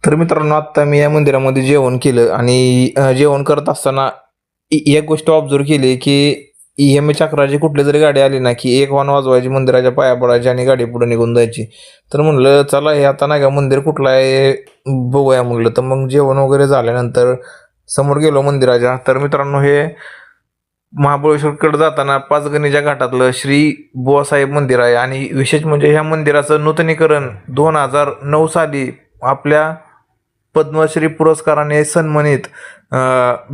तर मित्रांनो, आत्ता मी या मंदिरामध्ये जेवण केलं आणि जेवण करत असताना एक गोष्ट ऑब्झर्व केली की EMA चक्राची कुठली जरी गाडी आली ना की एक हॉर्न वाजवायची, मंदिराच्या पाया पडायची आणि गाडी पुढे निघून जायची. तर म्हणलं चला हे आता नाही का मंदिर कुठलं आहे बघूया म्हणलं. तर मग जेवण वगैरे झाल्यानंतर समोर गेलो मंदिराच्या. तर मित्रांनो, हे महाबळेश्वरकडे जाताना पाचगणीच्या घाटातलं श्री बुवासाहेब मंदिर आहे आणि विशेष म्हणजे ह्या मंदिराचं नूतनीकरण 2009 साली आपल्या पद्मश्री पुरस्काराने सन्मानित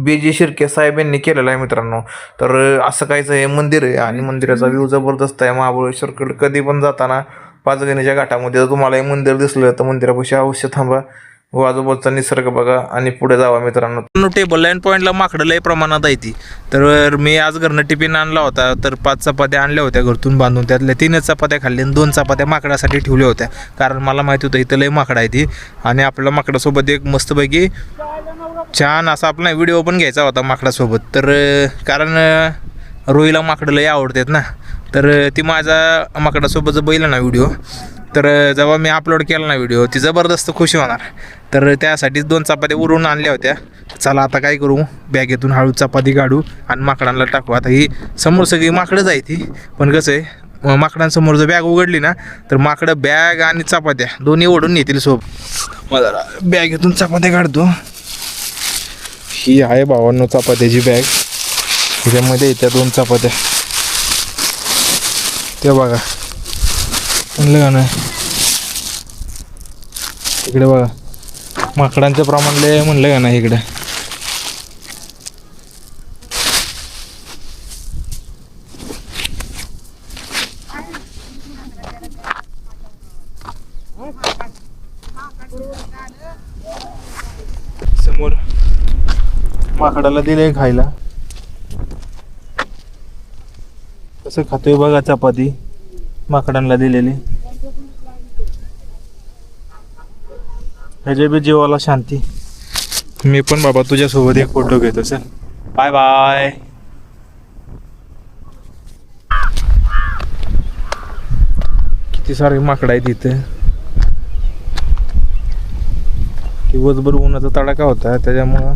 BG शिर्के साहेब यांनी केलेलं आहे मित्रांनो. तर असं काहीच हे मंदिर आहे आणि मंदिराचा व्ह्यू जबरदस्त आहे. महाबळेश्वरकडे कधी पण जाताना पाचगणीच्या घाटामध्ये जर तुम्हाला हे मंदिर दिसलं तर मंदिरापाशी अवश्य थांबा, आजूबाजूचा निसर्ग बघा आणि पुढे जावा मित्रांनो. टेबल लाईन पॉईंटला माकडं लय प्रमाणात आहे ती. तर मी आज घरनं टिफिन आणला होता, तर 5 चपात्या आणल्या होत्या घरतून बांधून. त्यातल्या 3च चपात्या खाल्ल्या आणि 2 चपात्या माकडासाठी ठेवल्या होत्या, कारण मला माहिती होतं इथं लय माकडं आहे ती. आणि आपल्या माकडासोबत एक मस्तपैकी छान असा आपला व्हिडिओ पण घ्यायचा होता माकडासोबत. तर कारण रोहीला माकडं लय आवडतात ना, तर ती माझ्या माकडासोबत बैल ना व्हिडिओ, तर जेव्हा मी अपलोड केला ना व्हिडिओ ती जबरदस्त खुशी होणार. तर त्यासाठीच 2 चपात्या उरून आणल्या होत्या. चला आता काय करू, बॅगेतून हळू चपाती काढू आणि माकडांना टाकू. आता ही समोर सगळी माकडंच आहे ती, पण कसं आहे माकडांसमोर जर बॅग उघडली ना तर माकडं बॅग आणि चपात्या दोन्ही ओढून नेतील सोबत. मला बॅगेतून चपात्या काढतो. ही आहे भावांनो चपात्याची बॅग, त्याच्यामध्ये येत्या 2 चपात्या. ते बघा म्हणलं का नाही, इकडे बघा माकडांचं प्रमाण लय म्हणलं का नाही इकडे. समोर माकडाला दिले खायला, कसं खातोय बघा चपाती माकडांना दिलेली. ह्याच्या बी जीवाला शांती. मी पण बाबा तुझ्यासोबत एक फोटो घेतो. Sir bye bye. किती सारे माकडं आहेत इथे. दिवसभर उन्हाचा तडाखा होता त्याच्यामुळं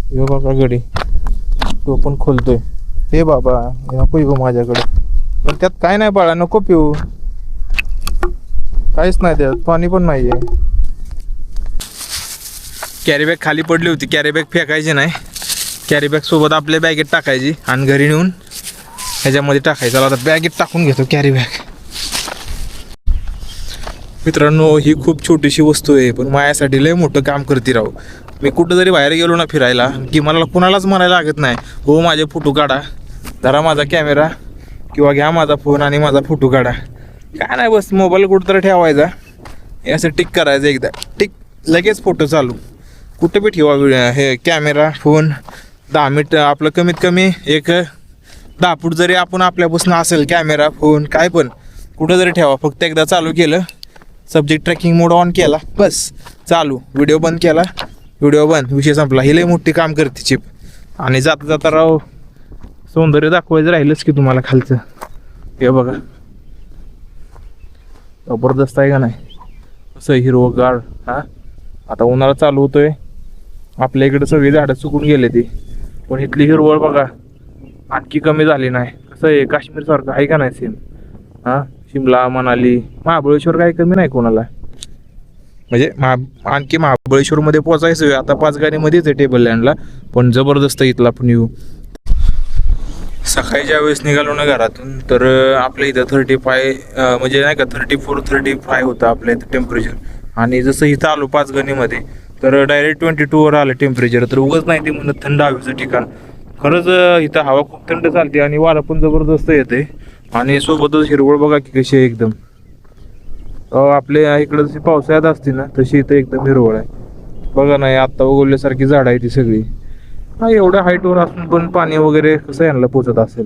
यो बाबा गडी तो पण खोलतोय. हे बाबा नको येऊ माझ्याकडे, पण त्यात काय नाही बाळा, नको पिऊ, काहीच नाही त्यात, पाणी पण नाहीये. कॅरी बॅग खाली पडली होती, कॅरी बॅग फेकायची नाही, कॅरी बॅग सोबत आपल्या बॅगेत टाकायची आणि घरी नेऊन ह्याच्यामध्ये टाकायचं. आता बॅगेत टाकून घेतो कॅरी बॅग. मित्रांनो, ही खूप छोटीशी वस्तू आहे पण माझ्यासाठी लय मोठं काम करते राव. मी कुठं जरी बाहेर गेलो ना फिरायला की मला कुणालाच म्हणायला लागत नाही, हो माझे फोटो काढा, धरा माझा कॅमेरा किंवा घ्या माझा फोन आणि माझा फोटो काढा. काय नाही, बस मोबाईल कुठंतरी ठेवायचा, असं टिक करायचं, एकदा टिक लगेच फोटो चालू. कुठं बी ठेवा हे कॅमेरा फोन. 10 मिनिट आपलं कमीत कमी एक 10 फूट जरी आपण आपल्यापासून असेल कॅमेरा फोन काय पण कुठं जरी ठेवा. फक्त एकदा चालू केलं, सब्जेक्ट ट्रॅकिंग मोड ऑन केला, बस चालू. व्हिडिओ बंद केला, व्हिडिओ बंद, विषय संपला. ही लय मोठी काम करते चिप. आणि जाता जाता राव सौंदर्य दाखवायचं राहिलंच की तुम्हाला खालचं. हे बघा जबरदस्त आहे का नाही, असं हिरवगार. हा आता उन्हाळा चालू होतोय, आपल्या इकडे सगळी झाडं सुकून गेले ती, पण इथली हिरवळ बघा आणखी कमी झाली नाही. कसं आहे काश्मीर सारखं आहे का नाही सेम. हा शिमला मनाली महाबळेश्वर काही कमी नाही कोणाला. म्हणजे आणखी महाबळेश्वरमध्ये पोचायचं आता पाचगणीमध्येच आहे टेबल लँडला, पण जबरदस्त इथला पण येऊ. सकाळी ज्या वेळेस निघालो ना घरातून तर आपल्या इथं 35 म्हणजे नाही का 34-35 होतं आपल्या इथं टेम्परेचर. आणि जसं इथं आलो पाचगणीमध्ये तर डायरेक्ट 22वर आलं टेम्परेचर. तर उगाच नाही ते म्हणत थंड हवेचं ठिकाण. खरंच इथं हवा खूप थंड चालते आणि वारा पण जबरदस्त येते आणि सोबतच हिरवळ बघा की कशी आहे एकदम. आपल्या इकडं जशी पावसाळ्यात असते ना तशी इथं एकदम हिरवळ आहे बघा. नाही आत्ता उगवल्यासारखी झाडं आहे ती सगळी. हा एवढ्या हाईटवर असून पण पाणी वगैरे कसं यांना पोचत असेल.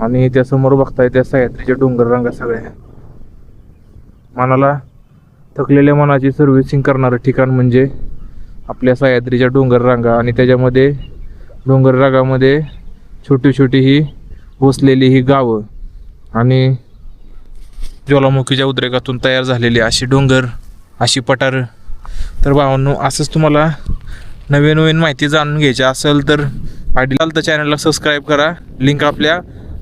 आणि त्यासमोर बघताय त्या सह्याद्रीच्या डोंगर रांगा सगळ्या. मनाला थकलेल्या मनाची सर्व्हिसिंग करणारं ठिकाण म्हणजे आपल्या सह्याद्रीच्या डोंगर रांगा आणि त्याच्यामध्ये डोंगर रांगामध्ये छोटी छोटी ही वसलेली ही गावं आणि ज्वालामुखीच्या उद्रेकातून तयार झालेली अशी डोंगर, अशी पठारं. तर भावांनो, असंच तुम्हाला नवीन नवीन माहिती जाणून घ्यायची असेल तर तर चॅनलला सबस्क्राईब करा. लिंक आपल्या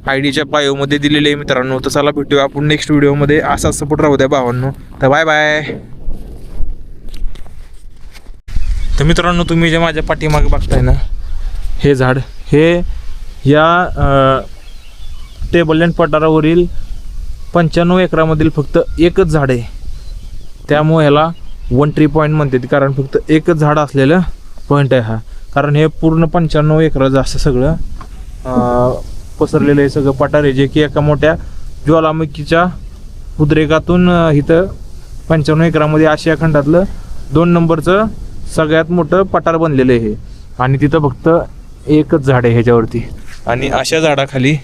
आयडीच्या बायोमध्ये दिलेली आहे मित्रांनो. तर चला भेटूया आपण नेक्स्ट व्हिडिओमध्ये. असा सपोर्ट राहू द्या भावांनो. तर बाय बाय. तर मित्रांनो, तुम्ही जे माझ्या पाठीमागे बघताय ना, हे झाड हे या टेबल लँड पठारावरील 95 एकरामधील फक्त एकच झाड आहे. त्यामुळे ह्याला वन ट्री पॉईंट म्हणतात, कारण फक्त एकच झाड असलेलं पॉईंट आहे हा. कारण हे पूर्ण 95 एकराचं असं सगळं पसरलेलं आहे सगळं पठार आहे, जे की एका मोठ्या ज्वालामुखीच्या उद्रेकातून इथं 95 एकरामध्ये आशिया खंडातलं 2 नंबरचं सगळ्यात मोठं पठार बनलेलं आहे. आणि तिथं फक्त एकच झाड आहे ह्याच्यावरती. आणि अशा झाडाखाली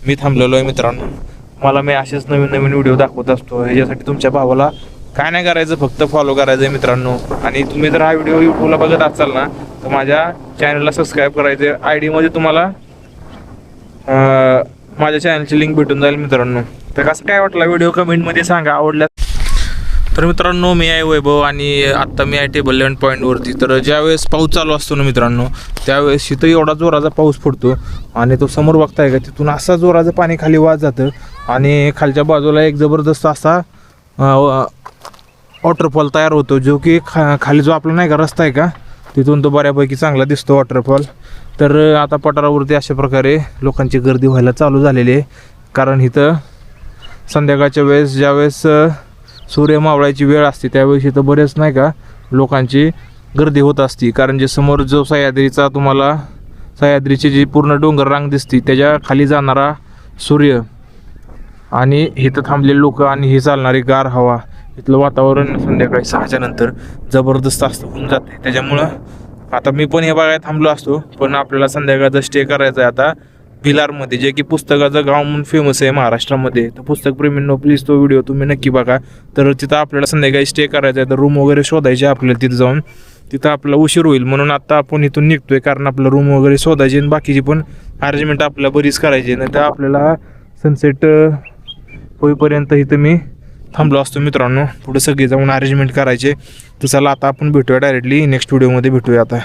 मी थांबलेलो आहे मित्रांनो. मी असेच नवीन नवीन व्हिडिओ दाखवत असतो. ह्याच्यासाठी तुमच्या भावाला काय नाही करायचं, फक्त फॉलो करायचं आहे मित्रांनो. आणि तुम्ही जर हा व्हिडिओ यूट्यूबला बघत असाल ना, तर माझ्या चॅनलला सबस्क्राईब करायचं. आय डीमध्ये तुम्हाला माझ्या चॅनलची लिंक भेटून जाईल मित्रांनो. तर कसं काय वाटला व्हिडिओ कमेंटमध्ये सांगा, आवडल्या. तर मित्रांनो, मी आहे वैभव आणि आत्ता मी आहे टेबल लँड पॉईंटवरती. तर ज्यावेळेस पाऊस चालू असतो ना मित्रांनो, त्यावेळेस इथं एवढा जोराचा पाऊस पडतो आणि तो समोर बघताय का, तिथून असा जोराचं पाणी खाली वाहत जातं आणि खालच्या बाजूला एक जबरदस्त असा वॉटरफॉल तयार होतो, जो की खाली जो आपला नाही का रस्ता आहे का, तिथून तो बऱ्यापैकी चांगला दिसतो वॉटरफॉल. तर आता पठारावरती अशा प्रकारे लोकांची गर्दी व्हायला चालू झालेली आहे. कारण इथं संध्याकाळच्या वेळेस ज्यावेळेस सूर्य मावळायची वेळ असते, त्यावेळेस इथं बरेच नाही का लोकांची गर्दी होत असते. कारण जे समोर जो सह्याद्रीचा तुम्हाला सह्याद्रीची जी पूर्ण डोंगर रांग दिसते, त्याच्या खाली जाणारा सूर्य आणि इथं थांबलेले लोक आणि ही चालणारी गार हवा, इथलं वातावरण संध्याकाळी 6च्या नंतर जबरदस्त असतं होऊन जाते. त्याच्यामुळं आता मी पण हे बघायला थांबलो असतो, पण आपल्याला संध्याकाळचा स्टे करायचा आहे आता भिलारमध्ये, जे की पुस्तकाचं गाव म्हणून फेमस आहे महाराष्ट्रामध्ये. तर पुस्तक प्रेमींनो, प्लीज तो व्हिडिओ तुम्ही नक्की बघा. तर तिथं आपल्याला संध्याकाळी स्टे करायचा आहे. तर रूम वगैरे शोधायचे आपल्याला तिथं जाऊन, तिथं आपला उशीर होईल म्हणून आता आपण इथून निघतोय. कारण आपलं रूम वगैरे शोधायचे आणि बाकीची पण अरेंजमेंट आपल्याला बरीच करायची. नाही तर आपल्याला सनसेट होईपर्यंत इथं मी थांबलो असतो मित्रांनो. पुढे सगळे जाऊन अरेंजमेंट करायचे. तर चला आता आपण भेटूया डायरेक्टली नेक्स्ट व्हिडिओमध्ये भेटूया आता.